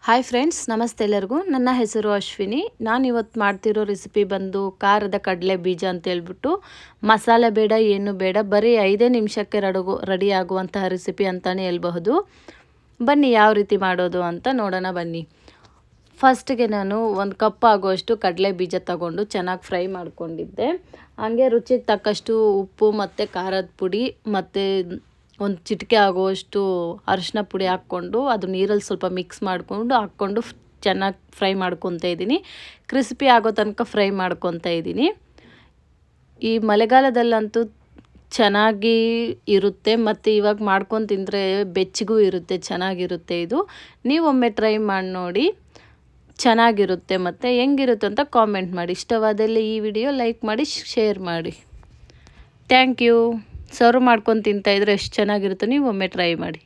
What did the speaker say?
Hi friends, ನಮಸ್ತೆ ಎಲ್ಲರಿಗೂ. ನನ್ನ ಹೆಸರು ಅಶ್ವಿನಿ. ನಾನು ಇವತ್ತು ಮಾಡ್ತಿರೋ ರೆಸಿಪಿ ಬಂದು ಖಾರದ ಕಡಲೆ ಬೀಜ ಅಂತ ಹೇಳ್ಬಿಟ್ಟು ಮಸಾಲೆ ಬೇಡ, ಏನು ಬೇಡ, ಬರೀ 5 ನಿಮಿಷಕ್ಕೆ ರೆಡಿ ಆಗುವಂತಹ ರೆಸಿಪಿ ಅಂತಲೇ ಹೇಳ್ಬಹುದು. ಬನ್ನಿ ಯಾವ ರೀತಿ ಮಾಡೋದು ಅಂತ ನೋಡೋಣ ಬನ್ನಿ. ಫಸ್ಟಿಗೆ ನಾನು 1 ಕಪ್ ಆಗುವಷ್ಟು ಕಡಲೆ ಬೀಜ ತಗೊಂಡು ಚೆನ್ನಾಗಿ ಫ್ರೈ ಮಾಡ್ಕೊಂಡಿದ್ದೆ. ಹಾಗೆ ರುಚಿಗೆ ತಕ್ಕಷ್ಟು ಉಪ್ಪು ಮತ್ತು ಖಾರದ ಪುಡಿ ಮತ್ತು ಒಂದು ಚಿಟಿಕೆ ಆಗುವಷ್ಟು ಅರಿಶಿನ ಪುಡಿ ಹಾಕ್ಕೊಂಡು ಅದು ನೀರಲ್ಲಿ ಸ್ವಲ್ಪ ಮಿಕ್ಸ್ ಮಾಡಿಕೊಂಡು ಹಾಕ್ಕೊಂಡು ಚೆನ್ನಾಗಿ ಫ್ರೈ ಮಾಡ್ಕೊತಾ ಇದ್ದೀನಿ. ಕ್ರಿಸ್ಪಿ ಆಗೋ ತನಕ ಫ್ರೈ ಮಾಡ್ಕೊತಾ ಇದ್ದೀನಿ. ಈ ಮಳೆಗಾಲದಲ್ಲಂತೂ ಚೆನ್ನಾಗಿ ಇರುತ್ತೆ ಮತ್ತು ಇವಾಗ ಮಾಡ್ಕೊಂಡು ತಿಂದರೆ ಬೆಚ್ಚಗೂ ಇರುತ್ತೆ, ಚೆನ್ನಾಗಿರುತ್ತೆ. ಇದು ನೀವೊಮ್ಮೆ ಟ್ರೈ ಮಾಡಿ ನೋಡಿ, ಚೆನ್ನಾಗಿರುತ್ತೆ. ಮತ್ತು ಹೆಂಗಿರುತ್ತೆ ಅಂತ ಕಾಮೆಂಟ್ ಮಾಡಿ. ಇಷ್ಟವಾದಲ್ಲಿ ಈ ವಿಡಿಯೋ ಲೈಕ್ ಮಾಡಿ, ಶೇರ್ ಮಾಡಿ. Thank you. ಸರ್ವ್ ಮಾಡ್ಕೊಂಡು ತಿಂತಾಯಿದ್ರೆ ಎಷ್ಟು ಚೆನ್ನಾಗಿರುತ್ತೆ, ನೀವು ಒಮ್ಮೆ ಟ್ರೈ ಮಾಡಿ.